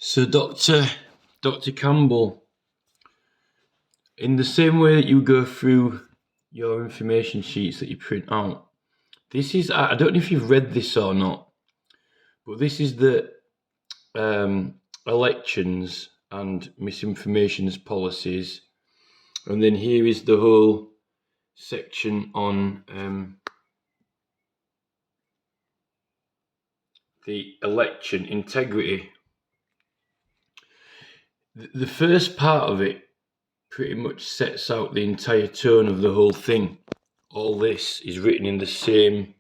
So, Dr. Campbell, in the same way that you go through your information sheets that you print out, this is, I don't know if you've read this or not, but this is the elections and misinformations policies. And then here is the whole section on the election integrity. The first part of it pretty much sets out the entire tone of the whole thing. All this is written in the same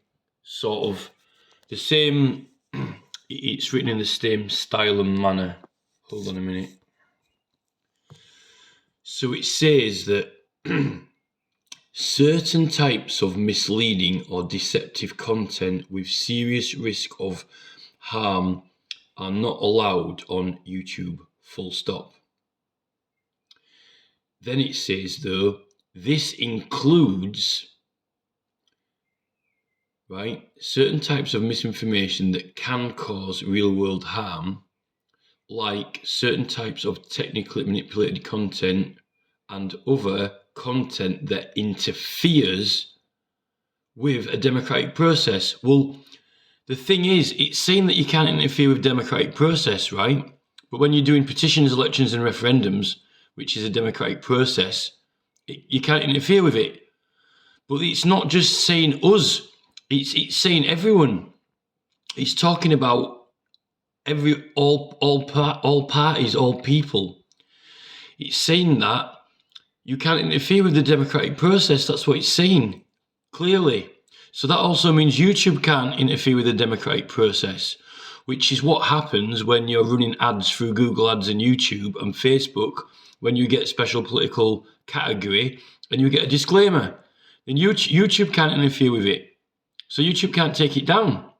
it's written in the same style and manner. Hold on a minute. So it says that certain types of misleading or deceptive content with serious risk of harm are not allowed on YouTube, full stop. Then it says, though, this includes, certain types of misinformation that can cause real-world harm, like certain types of technically manipulated content and other content that interferes with a democratic process. Well, the thing is, it's saying that you can't interfere with democratic process, right? But when you're doing petitions, elections, and referendums, which is a democratic process, you can't interfere with it. But it's not just saying us, it's saying everyone. It's talking about all parties, all people. It's saying that you can't interfere with the democratic process. That's what it's saying, clearly. So that also means YouTube can't interfere with the democratic process, which is what happens when you're running ads through Google Ads and YouTube and Facebook, when you get special political category and you get a disclaimer. Then YouTube can't interfere with it. So YouTube can't take it down.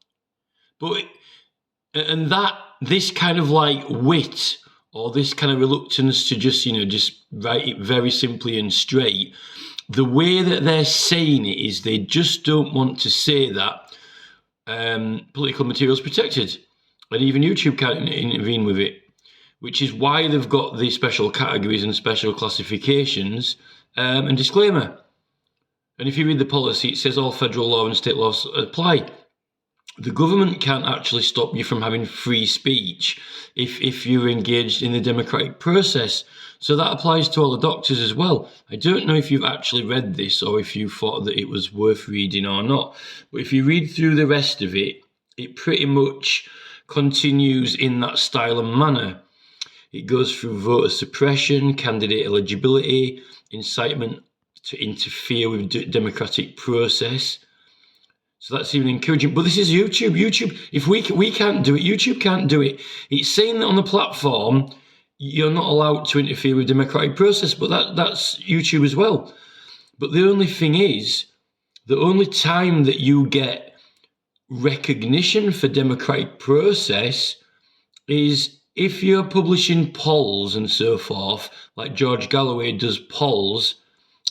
This kind of like wit, or this kind of reluctance to just write it very simply and straight, the way that they're saying it is they just don't want to say that political material is protected, and even YouTube can't intervene with it, which is why they've got the special categories and special classifications and disclaimer. And if you read the policy, it says all federal law and state laws apply. The government can't actually stop you from having free speech if you're engaged in the democratic process. So that applies to all the doctors as well. I don't know if you've actually read this or if you thought that it was worth reading or not. But if you read through the rest of it, it pretty much continues in that style and manner. It goes through voter suppression, candidate eligibility, incitement to interfere with the democratic process. So that's even encouraging. But this is YouTube. YouTube, if we can't do it, YouTube can't do it. It's saying that on the platform, you're not allowed to interfere with the democratic process, but that's YouTube as well. But the only thing is, the only time that you get recognition for democratic process is if you're publishing polls and so forth, like George Galloway does polls.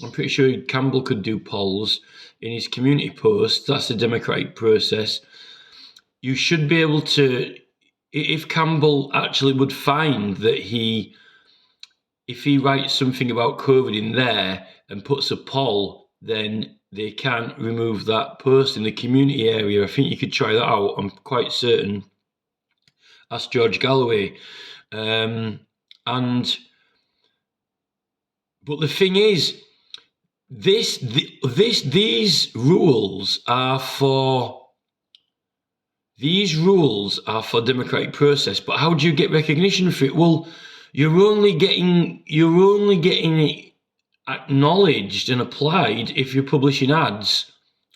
I'm pretty sure Campbell could do polls in his community posts. That's a democratic process. You should be able to, if Campbell actually would find that if he writes something about COVID in there and puts a poll, then they can't remove that post in the community area. I think you could try that out. I'm quite certain. Ask George Galloway. But the thing is, these rules are for democratic process. But how do you get recognition for it? Well, you're only getting it acknowledged and applied if you're publishing ads,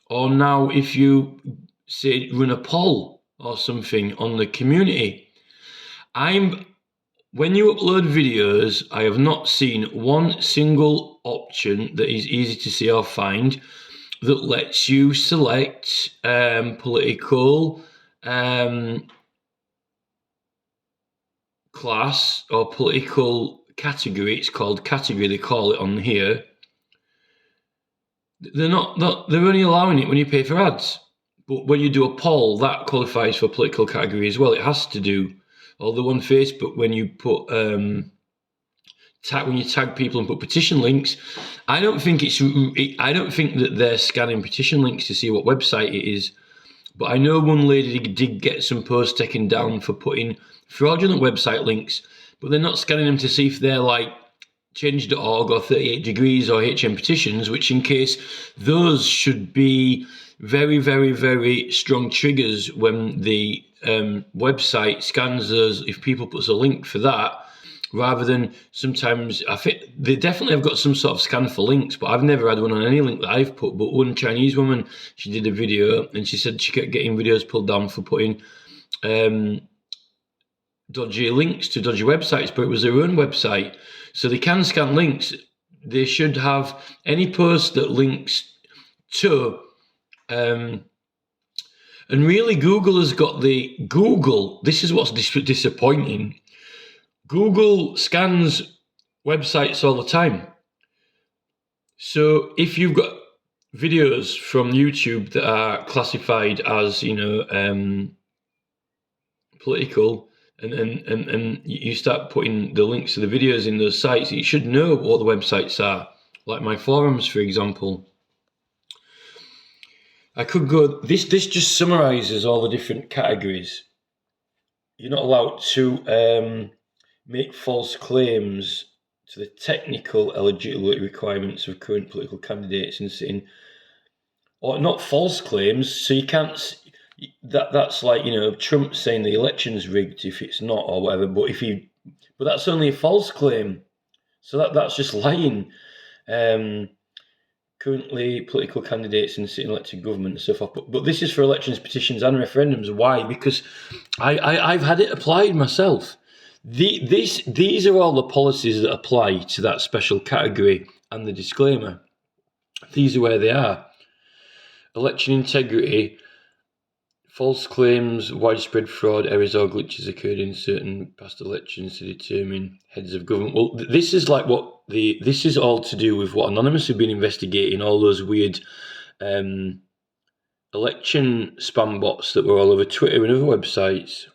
or now if you say run a poll or something on the community. When you upload videos, I have not seen one single option that is easy to see or find that lets you select political class or political category. It's called category, they call it on here. They're only allowing it when you pay for ads. But when you do a poll, that qualifies for political category as well. It has to do. Although on Facebook, when you put when you tag people and put petition links, I don't think that they're scanning petition links to see what website it is. But I know one lady did get some posts taken down for putting fraudulent website links, but they're not scanning them to see if they're like change.org or 38 Degrees or HM Petitions, which in case those should be very, very, very strong triggers when the website scans those, if people put a link for that, rather than sometimes, I think they definitely have got some sort of scan for links, but I've never had one on any link that I've put. But one Chinese woman, she did a video and she said she kept getting videos pulled down for putting dodgy links to dodgy websites, but it was their own website. So they can scan links. They should have any post that links to, and really Google has got this is what's disappointing. Google scans websites all the time. So if you've got videos from YouTube that are classified as, political, and you start putting the links to the videos in those sites, you should know what the websites are. Like my forums, for example. I could go, this just summarizes all the different categories. You're not allowed to make false claims to the technical eligibility requirements of current political candidates and sitting, or not false claims, so you can't, that's like, Trump saying the election's rigged if it's not or whatever, but that's only a false claim, so that's just lying. Currently political candidates in the sitting elected government and so forth, but this is for elections, petitions and referendums. Why? Because I've had it applied myself. These are all the policies that apply to that special category and the disclaimer. These are where they are. Election integrity, false claims, widespread fraud, errors or glitches occurred in certain past elections to determine heads of government. Well, this is like this is all to do with what Anonymous have been investigating, all those weird election spam bots that were all over Twitter and other websites.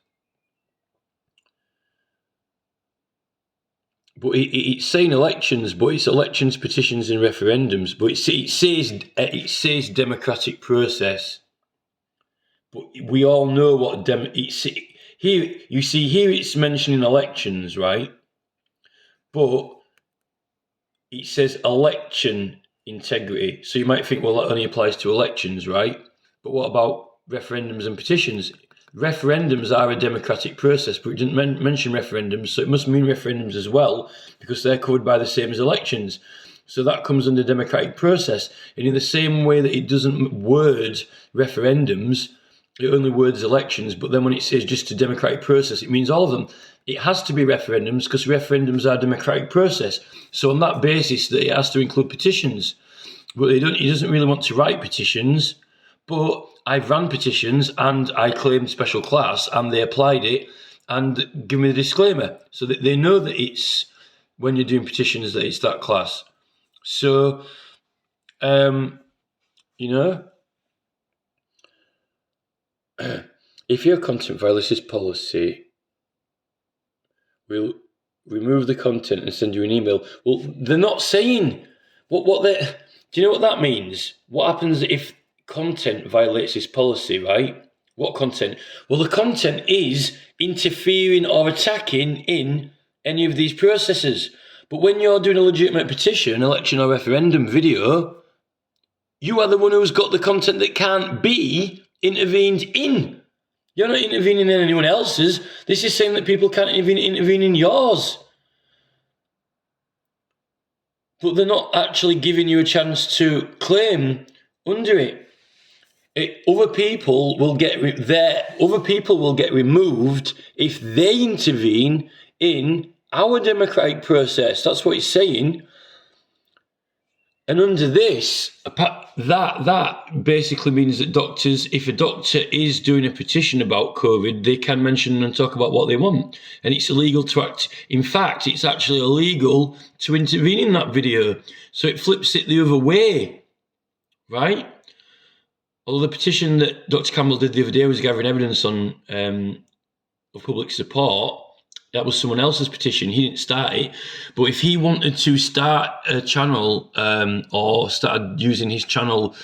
But it's saying elections, but it's elections, petitions and referendums. But it says democratic process. But we all know what here it's mentioning elections, right? But it says election integrity. So you might think, well, that only applies to elections, right? But what about referendums and petitions? Referendums are a democratic process, but it didn't mention referendums, so it must mean referendums as well, because they're covered by the same as elections. So that comes under democratic process. And in the same way that it doesn't word referendums, it only words elections, but then when it says just a democratic process, it means all of them. It has to be referendums because referendums are a democratic process. So on that basis, that it has to include petitions. But he doesn't really want to write petitions, but I've ran petitions and I claimed special class and they applied it and give me the disclaimer so that they know that it's, when you're doing petitions, that it's that class. So, if your content violates this policy, we'll remove the content and send you an email. Well, they're not saying what they. Do you know what that means? What happens if content violates this policy, right? What content? Well, the content is interfering or attacking in any of these processes. But when you're doing a legitimate petition, election or referendum video, you are the one who's got the content that can't be intervened in. You're not intervening in anyone else's. This is saying that people can't intervene in yours. But they're not actually giving you a chance to claim under it. Other people will get removed if they intervene in our democratic process. That's what it's saying. And under this, that basically means that doctors, if a doctor is doing a petition about COVID, they can mention and talk about what they want. And it's illegal to act. In fact, it's actually illegal to intervene in that video. So it flips it the other way, right? Although the petition that Dr. Campbell did the other day was gathering evidence on of public support, That was someone else's petition. He didn't start it. But if he wanted to start a channel or started using his channel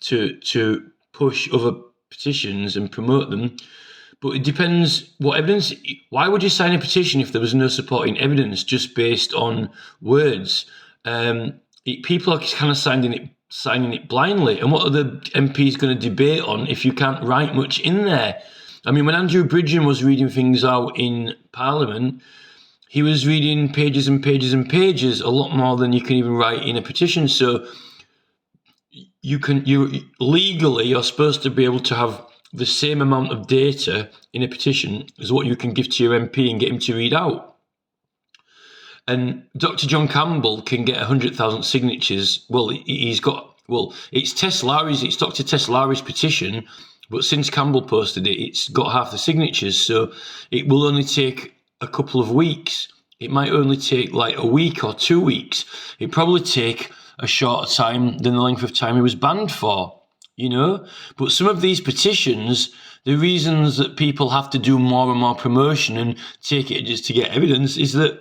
to push other petitions and promote them, but it depends what evidence. Why would you sign a petition if there was no supporting evidence, just based on words? People are kind of signing it blindly. And what are the MPs going to debate on if you can't write much in there? I mean, when Andrew Bridgen was reading things out in Parliament, he was reading pages and pages and pages, a lot more than you can even write in a petition. So you're supposed to be able to have the same amount of data in a petition as what you can give to your MP and get him to read out. And Dr. John Campbell can get 100,000 signatures. Well, it's Dr. Teslari's petition, but since Campbell posted it, it's got half the signatures. So it will only take a couple of weeks. It might only take like a week or 2 weeks. It probably take a shorter time than the length of time he was banned for, you know? But some of these petitions, the reasons that people have to do more and more promotion and take it just to get evidence is that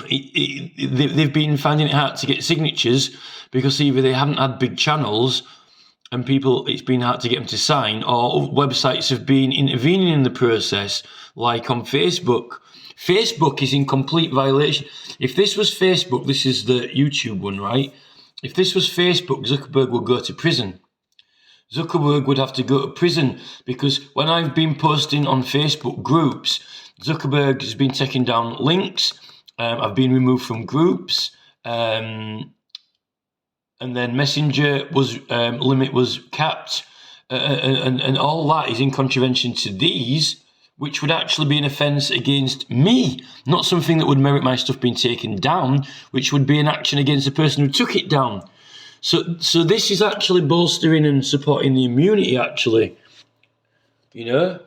they've been finding it hard to get signatures because either they haven't had big channels and it's been hard to get them to sign, or websites have been intervening in the process, like on Facebook. Facebook is in complete violation. If this was Facebook, this is the YouTube one, right? If this was Facebook, Zuckerberg would go to prison. Zuckerberg would have to go to prison because when I've been posting on Facebook groups, Zuckerberg has been taking down links. I've been removed from groups. And then Messenger limit was capped, and all that is in contravention to these, which would actually be an offence against me, not something that would merit my stuff being taken down, which would be an action against the person who took it down. So this is actually bolstering and supporting the immunity, actually, you know.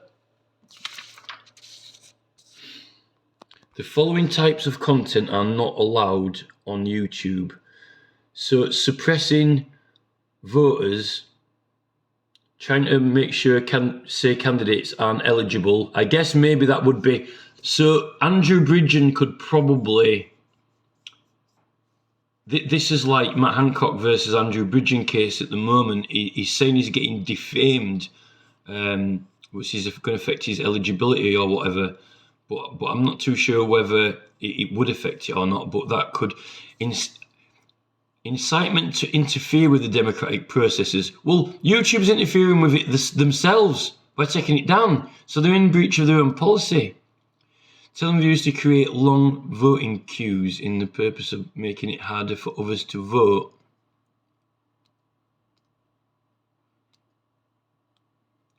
The following types of content are not allowed on YouTube. So suppressing voters, trying to make sure candidates aren't eligible. I guess maybe that would be... So Andrew Bridgen could probably... This is like Matt Hancock versus Andrew Bridgen case at the moment. He's saying he's getting defamed, which is going to affect his eligibility or whatever. But I'm not too sure whether it would affect it or not. But that could... Incitement to interfere with the democratic processes. Well, YouTube's interfering with it themselves by taking it down. So they're in breach of their own policy. Telling viewers to create long voting queues in the purpose of making it harder for others to vote.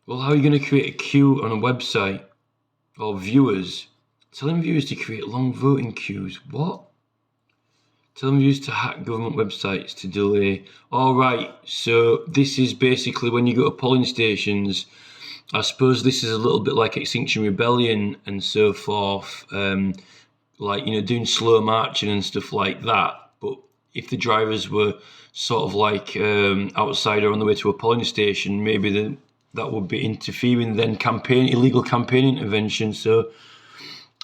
Well, how are you going to create a queue on a website? Or viewers? Telling viewers to create long voting queues. What? Telling viewers to hack government websites to delay. All right, so this is basically when you go to polling stations. I suppose this is a little bit like Extinction Rebellion and so forth, like, you know, doing slow marching and stuff like that. But if the drivers were sort of like outside or on the way to a polling station, maybe then that would be interfering, then illegal campaign intervention. So,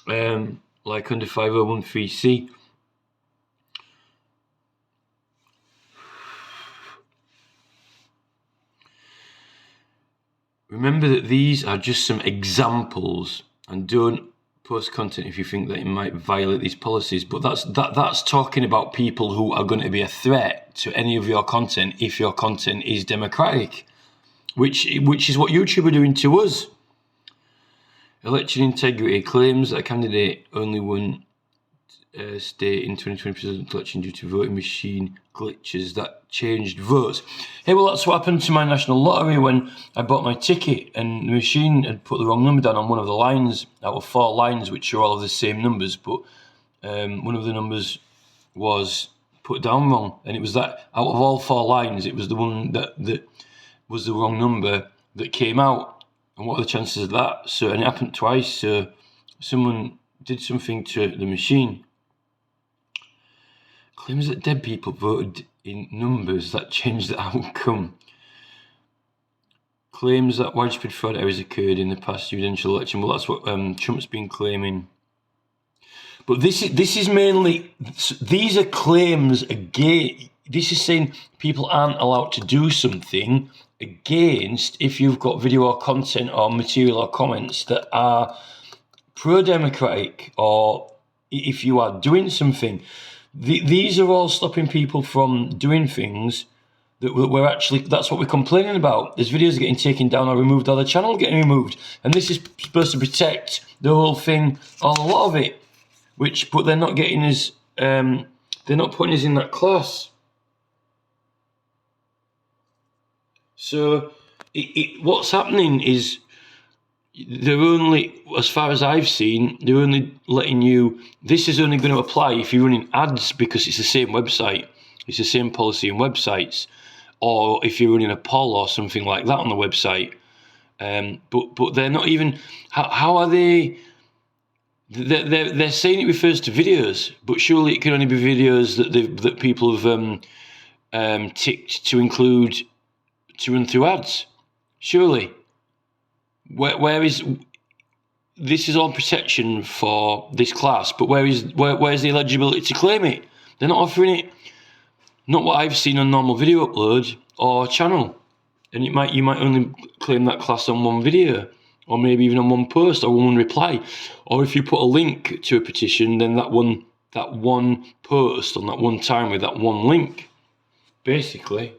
like under 5013C. Remember that these are just some examples, and don't post content if you think that it might violate these policies. But that's talking about people who are going to be a threat to any of your content if your content is democratic, which is what YouTube are doing to us. Election integrity claims that a candidate only won state in 2020 presidential election due to voting machine glitches that changed votes. Hey, well, that's what happened to my national lottery when I bought my ticket and the machine had put the wrong number down on one of the lines out of 4 lines, which are all of the same numbers, but one of the numbers was put down wrong, and it was that out of all 4 lines, it was the one that was the wrong number that came out. And what are the chances of that? So, and it happened twice. So someone did something to the machine. Claims that dead people voted in numbers that changed the outcome. Claims that widespread fraud errors occurred in the past presidential election. Well, that's what Trump's been claiming But this is mainly, these are claims again. This is saying people aren't allowed to do something against if you've got video or content or material or comments that are pro-democratic, or if you are doing something. These are all stopping people from doing things that we're actually, that's what we're complaining about. There's videos getting taken down or removed, or the channel getting removed. And this is supposed to protect the whole thing, or a lot of it. But they're not getting us, they're not putting us in that class. So what's happening is they're only, as far as I've seen, they're only letting you, this is only going to apply if you're running ads, because it's the same website. It's the same policy in websites, or if you're running a poll or something like that on the website. But they're not even, how are they? They're saying it refers to videos, but surely it can only be videos that people have ticked to include to run through ads. Surely, where is, this is all protection for this class, but where's the eligibility to claim it? They're not offering it. Not what I've seen on normal video upload or channel, and you might only claim that class on one video, or maybe even on one post or one reply, or if you put a link to a petition, then that one post on that one time with that one link, basically.